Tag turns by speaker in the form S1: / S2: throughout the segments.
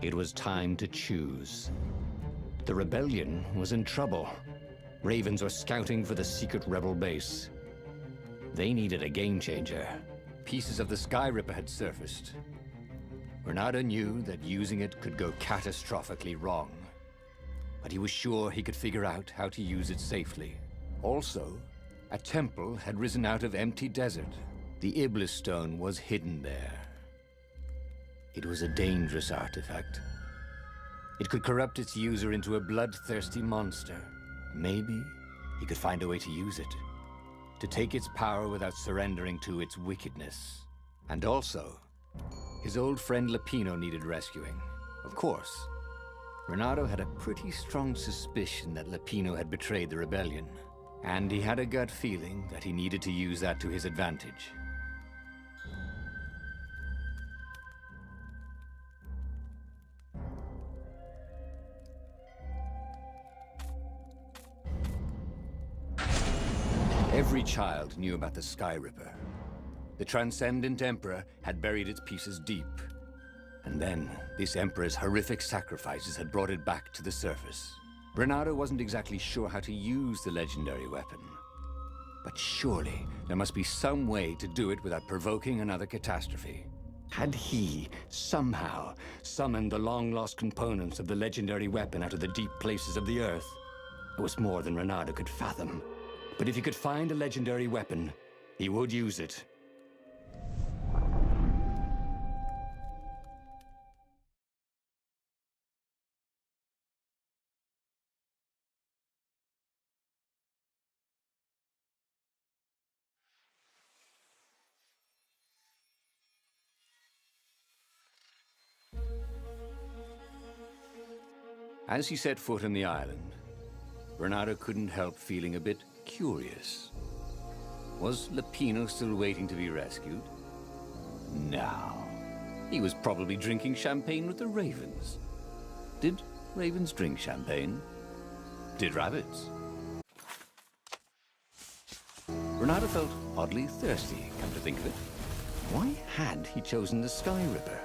S1: It was time to choose. The rebellion was in trouble. Ravens were scouting for the secret rebel base. They needed a game changer. Pieces of the Sky Ripper had surfaced. Reynardo knew that using it could go catastrophically wrong, but he was sure he could figure out how to use it safely. Also, a temple had risen out of empty desert. The Iblis stone was hidden there. It was a dangerous artifact. It could corrupt its user into a bloodthirsty monster. Maybe he could find a way to use it, to take its power without surrendering to its wickedness. And also, his old friend Lupino needed rescuing. Of course, Reynardo had a pretty strong suspicion that Lupino had betrayed the rebellion, and he had a gut feeling that he needed to use that to his advantage. Every child knew about the Sky Ripper. The Transcendent Emperor had buried its pieces deep. And then, this Emperor's horrific sacrifices had brought it back to the surface. Reynardo wasn't exactly sure how to use the legendary weapon. But surely, there must be some way to do it without provoking another catastrophe. Had he, somehow, summoned the long-lost components of the legendary weapon out of the deep places of the Earth? It was more than Reynardo could fathom. But if he could find a legendary weapon, he would use it. As he set foot on the island, Reynardo couldn't help feeling a bit curious. Was Lupino still waiting to be rescued? No. He was probably drinking champagne with the ravens. Did ravens drink champagne? Did rabbits? Reynardo felt oddly thirsty, come to think of it. Why had he chosen the Sky Ripper?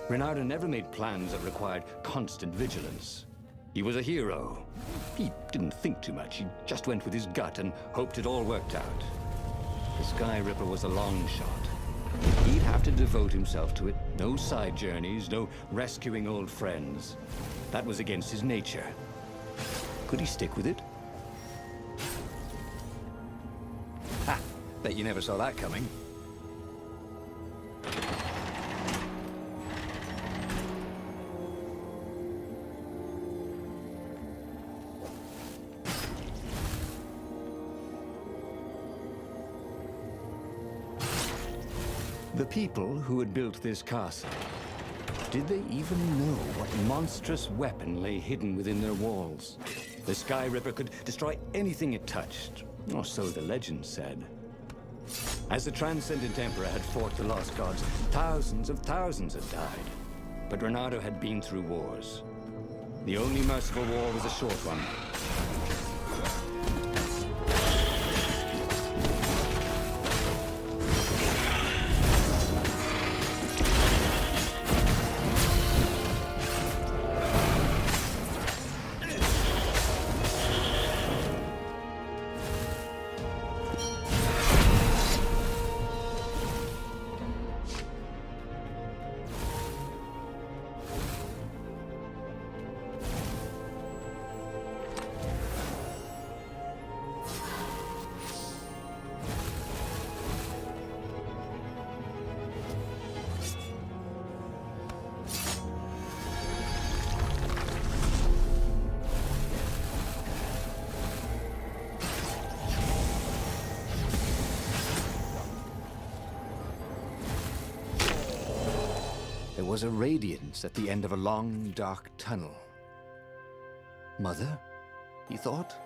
S1: Reynardo never made plans that required constant vigilance. He was a hero. He didn't think too much. He just went with his gut and hoped it all worked out. The Sky Ripper was a long shot. He'd have to devote himself to it. No side journeys, no rescuing old friends. That was against his nature. Could he stick with it? Ha! Bet you never saw that coming. The people who had built this castle, did they even know what monstrous weapon lay hidden within their walls? The Sky Ripper could destroy anything it touched, or so the legend said. As the Transcendent Emperor had fought the lost gods, thousands had died. But Reynardo had been through wars. The only merciful war was a short one. There was a radiance at the end of a long, dark tunnel. Mother, he thought.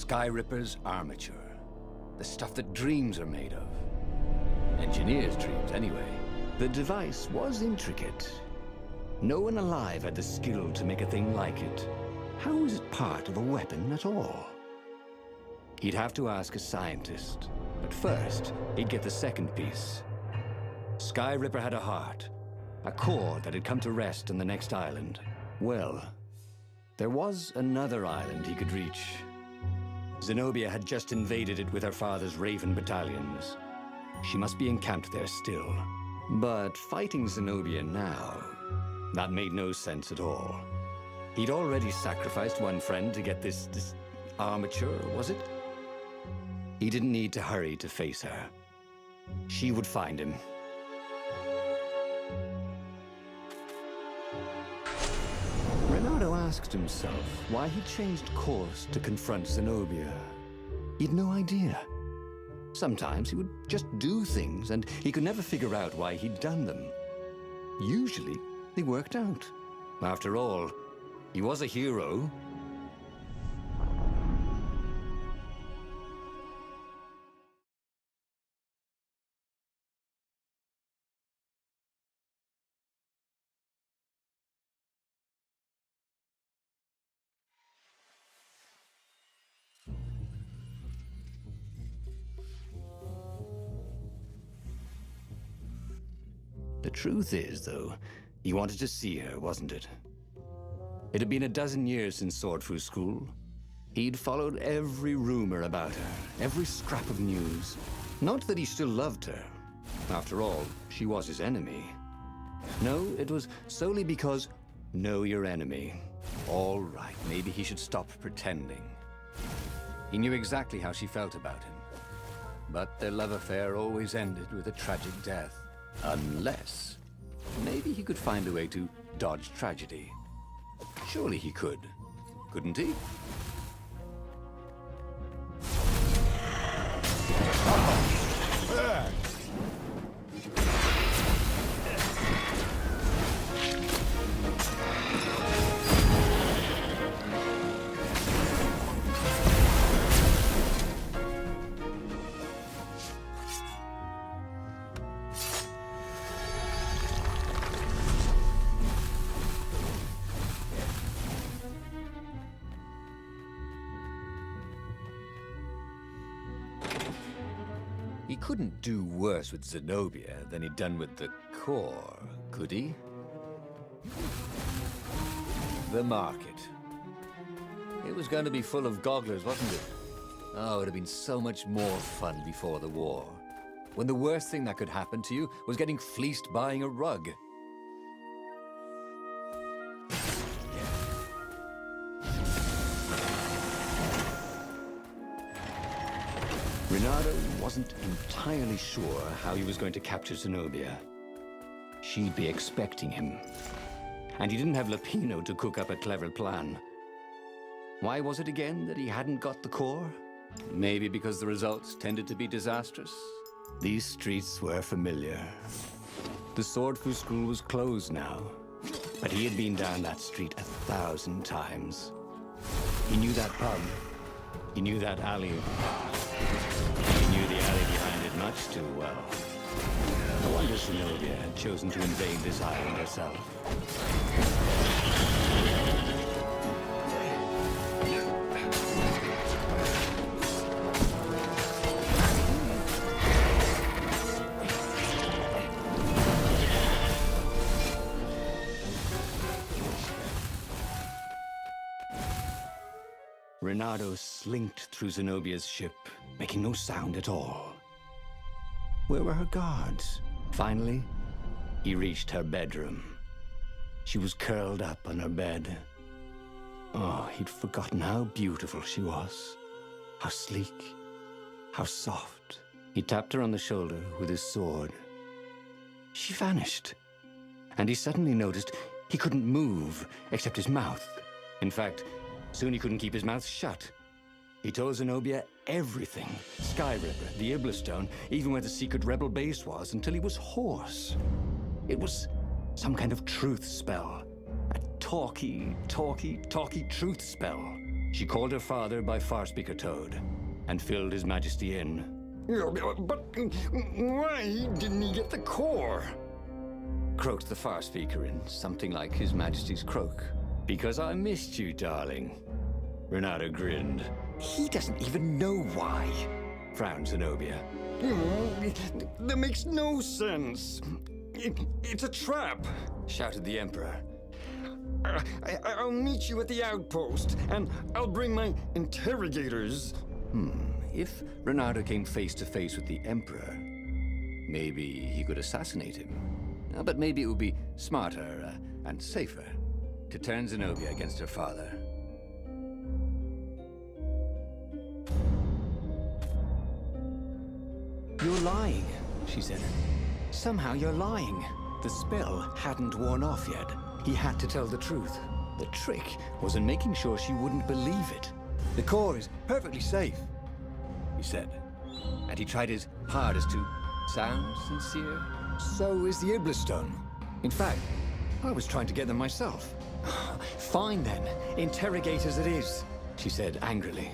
S1: Sky Ripper's armature. The stuff that dreams are made of. Engineers' dreams, anyway. The device was intricate. No one alive had the skill to make a thing like it. How was it part of a weapon at all? He'd have to ask a scientist. But first, he'd get the second piece. Sky Ripper had a heart. A core that had come to rest on the next island. Well, there was another island he could reach. Zenobia had just invaded it with her father's Raven battalions. She must be encamped there still. But fighting Zenobia now, that made no sense at all. He'd already sacrificed one friend to get this armature, was it? He didn't need to hurry to face her. She would find him. Reynardo asked himself why he changed course to confront Zenobia. He'd no idea. Sometimes he would just do things, and he could never figure out why he'd done them. Usually, they worked out. After all, he was a hero. The truth is, though, he wanted to see her, wasn't it? It had been a dozen years since Swordfu School. He'd followed every rumor about her, every scrap of news. Not that he still loved her. After all, she was his enemy. No, it was solely because, know your enemy. All right, maybe he should stop pretending. He knew exactly how she felt about him. But their love affair always ended with a tragic death. Unless, maybe he could find a way to dodge tragedy. Surely he could, couldn't he? He couldn't do worse with Zenobia than he'd done with the core, could he? The market. It was going to be full of gogglers, wasn't it? Oh, it would have been so much more fun before the war. When the worst thing that could happen to you was getting fleeced buying a rug. Reynardo wasn't entirely sure how he was going to capture Zenobia. She'd be expecting him. And he didn't have Lapino to cook up a clever plan. Why was it again that he hadn't got the core? Maybe because the results tended to be disastrous? These streets were familiar. The Swordfu School was closed now, but he had been down that street 1,000 times. He knew that pub. He knew that alley. He knew the alley behind it much too well. No wonder Zenobia had chosen to invade this island herself. Reynardo slinked through Zenobia's ship, making no sound at all. Where were her guards? Finally, he reached her bedroom. She was curled up on her bed. Oh, he'd forgotten how beautiful she was. How sleek, how soft. He tapped her on the shoulder with his sword. She vanished. And he suddenly noticed he couldn't move except his mouth. In fact, soon he couldn't keep his mouth shut. He told Zenobia everything. Sky Ripper, the Iblistone, even where the secret rebel base was, until he was hoarse. It was some kind of truth spell. A talky truth spell. She called her father by far-speaker Toad and filled His Majesty in.
S2: But why didn't he get the core?
S1: Croaked the far-speaker in something like His Majesty's croak. Because I missed you, darling. Reynardo grinned.
S2: He doesn't even know why.
S1: Frowned Zenobia.
S2: That makes no sense. It's a trap.
S1: Shouted the Emperor.
S2: I'll meet you at the outpost, and I'll bring my interrogators.
S1: If Reynardo came face to face with the Emperor, maybe he could assassinate him. But maybe it would be smarter and safer to turn Zenobia against her father.
S3: You're lying, she said. Somehow you're lying. The spell hadn't worn off yet. He had to tell the truth. The trick was in making sure she wouldn't believe it.
S1: The core is perfectly safe, he said. And he tried his hardest to sound sincere.
S3: So is the Iblis stone. In fact, I was trying to get them myself. Fine then, interrogators it is, she said angrily.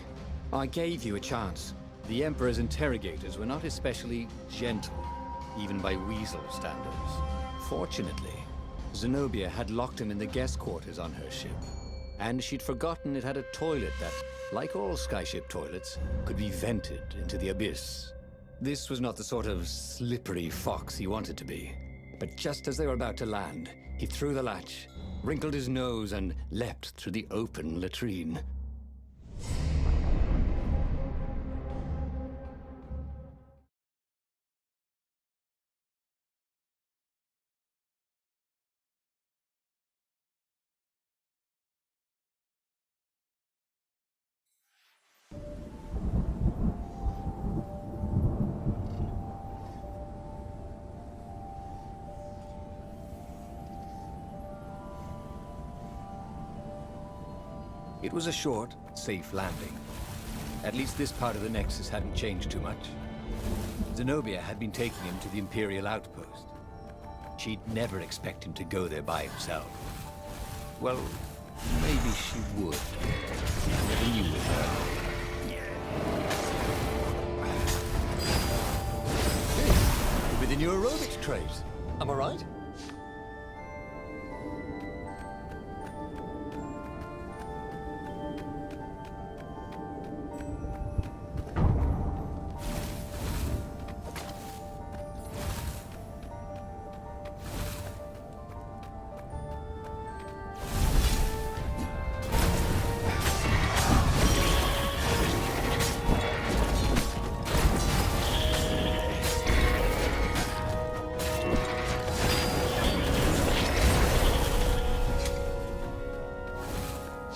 S3: I gave you a chance.
S1: The Emperor's interrogators were not especially gentle, even by weasel standards. Fortunately, Zenobia had locked him in the guest quarters on her ship, and she'd forgotten it had a toilet that, like all skyship toilets, could be vented into the abyss. This was not the sort of slippery fox he wanted to be. But just as they were about to land, he threw the latch, wrinkled his nose, and leapt through the open latrine. It was a short, safe landing. At least this part of the Nexus hadn't changed too much. Zenobia had been taking him to the Imperial outpost. She'd never expect him to go there by himself. Well, maybe she would. Never knew with her. Hey, with the new aerobics craze. Am I right?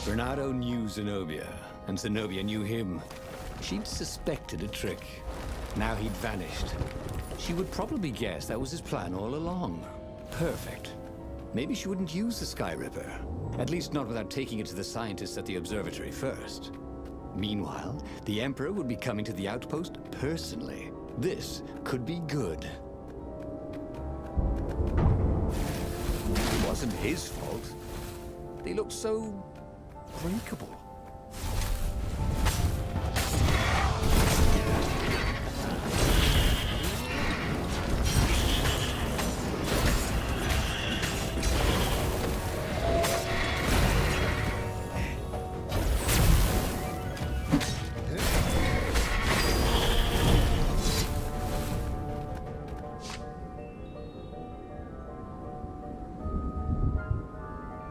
S1: Reynardo knew Zenobia, and Zenobia knew him. She'd suspected a trick. Now he'd vanished. She would probably guess that was his plan all along. Perfect. Maybe she wouldn't use the Sky Ripper. At least not without taking it to the scientists at the observatory first. Meanwhile, the Emperor would be coming to the outpost personally. This could be good. It wasn't his fault. They looked so breakable.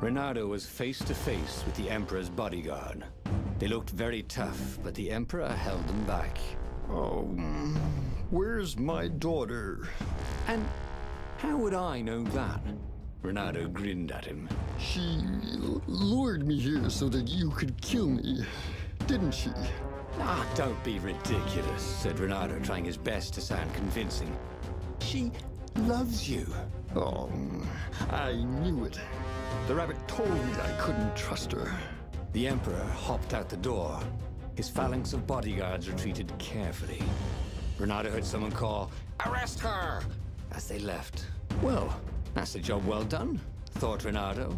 S1: Reynardo was face to face with the Emperor's bodyguard. They looked very tough, but the Emperor held them back.
S2: Oh, where's my daughter?
S3: And how would I know that?
S1: Reynardo grinned at him.
S2: She lured me here so that you could kill me, didn't she?
S1: Ah, don't be ridiculous, said Reynardo, trying his best to sound convincing.
S3: She loves you.
S2: Oh, I knew it. The rabbit told me I couldn't trust her.
S1: The Emperor hopped out the door. His phalanx of bodyguards retreated carefully. Reynardo heard someone call, "Arrest her!" as they left. Well, that's a job well done, thought Reynardo.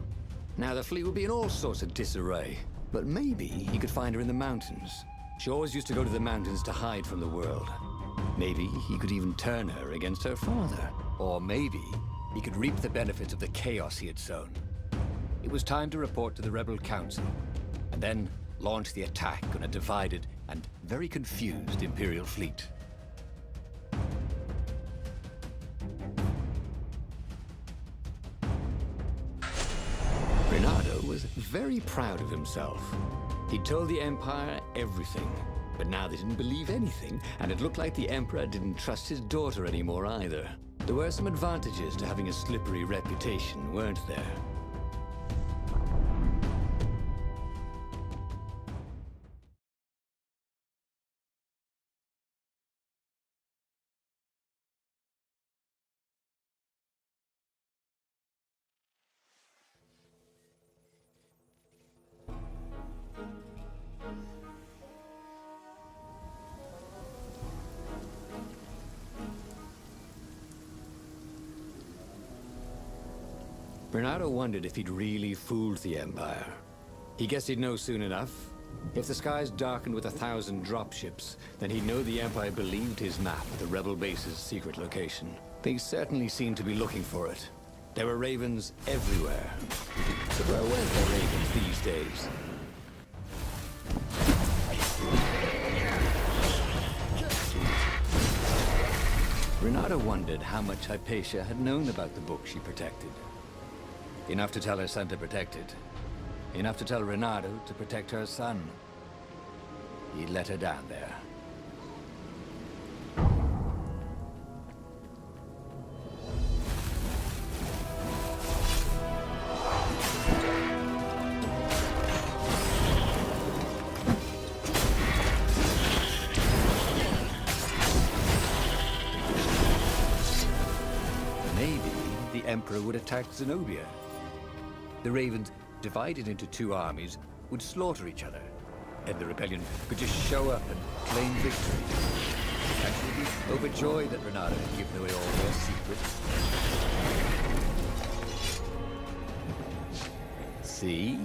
S1: Now the fleet will be in all sorts of disarray.
S3: But maybe he could find her in the mountains. She always used to go to the mountains to hide from the world. Maybe he could even turn her against her father. Or maybe he could reap the benefits of the chaos he had sown. It was time to report to the Rebel Council, and then launch the attack on a divided and very confused Imperial fleet. Reynardo was very proud of himself. He told the Empire everything, but now they didn't believe anything, and it looked like the Emperor didn't trust his daughter anymore either. There were some advantages to having a slippery reputation, weren't there? Reynardo wondered if he'd really fooled the Empire. He guessed he'd know soon enough. If the skies darkened with 1,000 dropships, then he'd know the Empire believed his map of the rebel base's secret location. They certainly seemed to be looking for it. There were ravens everywhere. But where were there ravens these days? Reynardo wondered how much Hypatia had known about the book she protected. Enough to tell her son to protect it. Enough to tell Reynardo to protect her son. He let her down there. Maybe the Emperor would attack Zenobia. The ravens, divided into two armies, would slaughter each other, and the rebellion could just show up and claim victory. And she'd be overjoyed that Reynardo had given away all their secrets. See?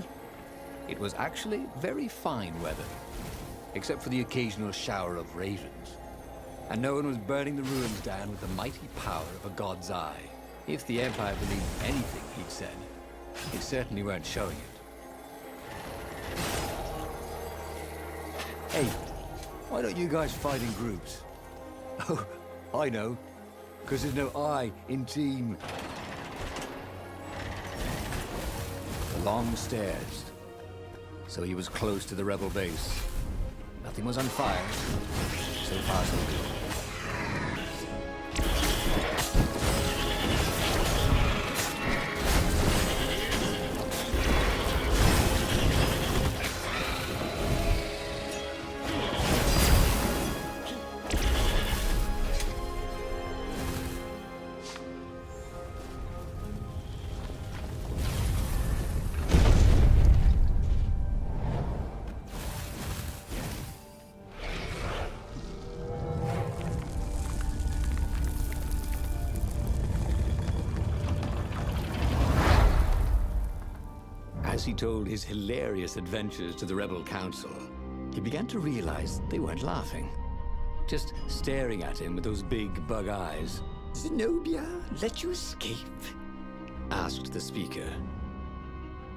S3: It was actually very fine weather, except for the occasional shower of ravens. And no one was burning the ruins down with the mighty power of a god's eye. If the Empire believed anything he'd said, they certainly weren't showing it. Hey, why don't you guys fight in groups? Oh, I know. Because there's no I in team. The long stairs. So he was close to the rebel base. Nothing was on fire. So far, so good. As he told his hilarious adventures to the Rebel Council, he began to realize they weren't laughing. Just staring at him with those big bug eyes.
S4: Zenobia let you escape?
S3: Asked the speaker.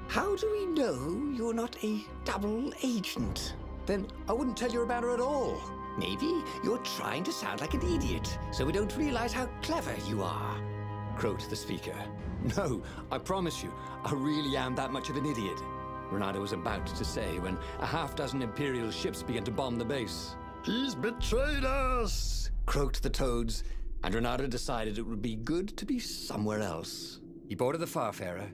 S4: How do we know you're not a double agent?
S3: Then I wouldn't tell you about her at all.
S4: Maybe you're trying to sound like an idiot, so we don't realize how clever you are.
S3: Croaked the speaker. No, I promise you, I really am that much of an idiot. Reynardo was about to say when a half-dozen Imperial ships began to bomb the base.
S2: He's betrayed us!
S3: Croaked the toads, and Reynardo decided it would be good to be somewhere else. He boarded the Farfarer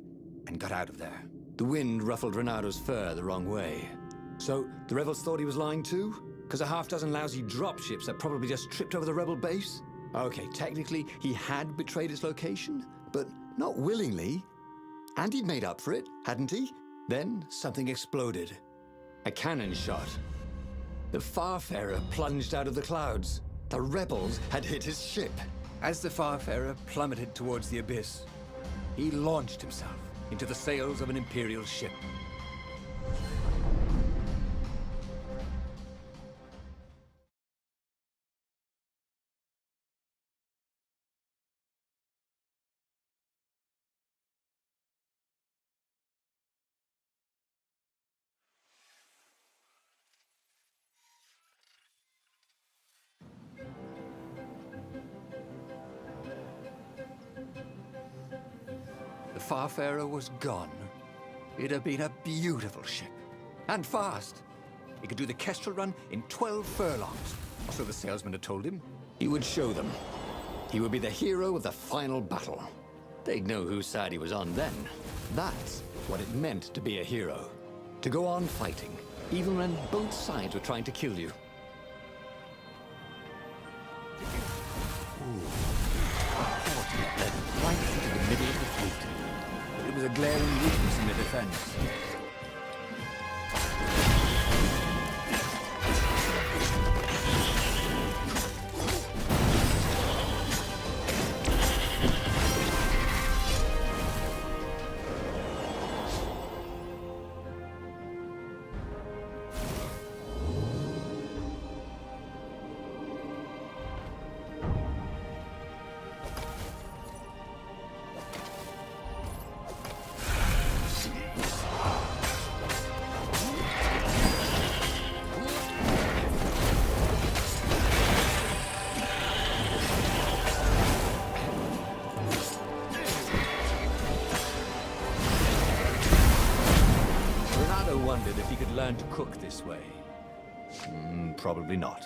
S3: and got out of there. The wind ruffled Reynardo's fur the wrong way. So the rebels thought he was lying too? Because a half-dozen lousy dropships had probably just tripped over the rebel base? Okay, technically he had betrayed his location, but not willingly. And he'd made up for it, hadn't he? Then something exploded. A cannon shot. The Farfarer plunged out of the clouds. The rebels had hit his ship. As the Farfarer plummeted towards the abyss, he launched himself into the sails of an Imperial ship. Farfarer was gone. It had been a beautiful ship. And fast. He could do the Kestrel run in 12 furlongs. Or so the salesman had told him.
S1: He would show them. He would be the hero of the final battle. They'd know whose side he was on then. That's what it meant to be a hero. To go on fighting, even when both sides were trying to kill you.
S3: Led right into the middle of the fleet. It was a glaring weakness in the defense. Wondered if he could learn to cook this way. Probably not.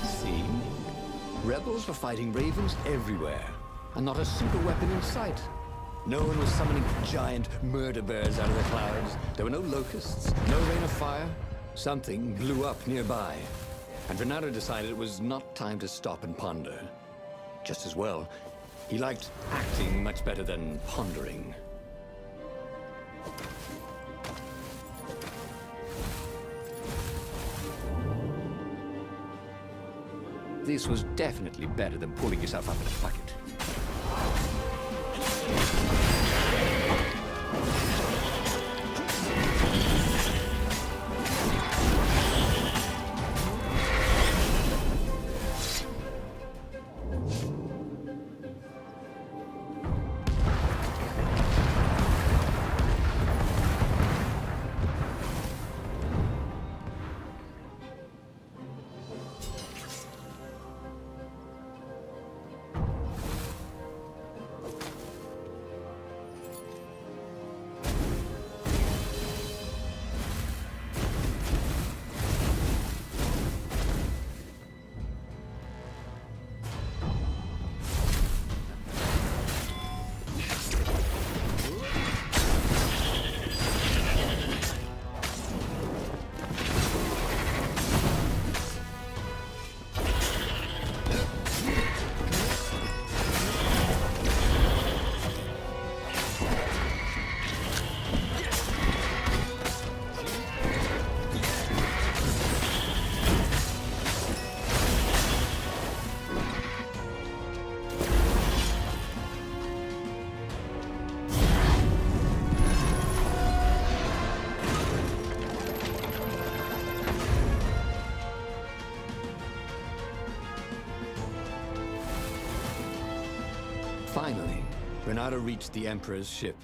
S1: See? Rebels were fighting ravens everywhere, and not a single weapon in sight. No one was summoning giant murder birds out of the clouds. There were no locusts, no rain of fire. Something blew up nearby, and Reynardo decided it was not time to stop and ponder. Just as well, he liked acting much better than pondering. This was definitely better than pulling yourself up in a bucket. Finally, Reynardo reached the Emperor's ship,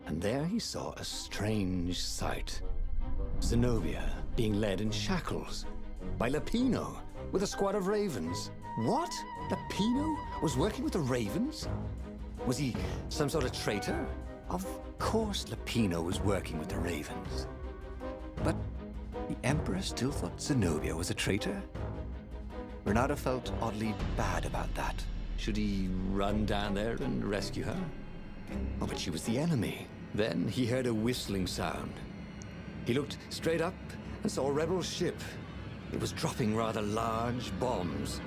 S1: and there he saw a strange sight. Zenobia being led in shackles by Lapino with a squad of ravens. What? Lapino was working with the ravens? Was he some sort of traitor? Of course Lapino was working with the ravens. But the Emperor still thought Zenobia was a traitor? Reynardo felt oddly bad about that. Should he run down there and rescue her? Oh, but she was the enemy. Then he heard a whistling sound. He looked straight up and saw a rebel ship. It was dropping rather large bombs.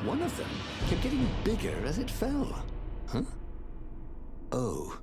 S1: One of them kept getting bigger as it fell. Huh? Oh,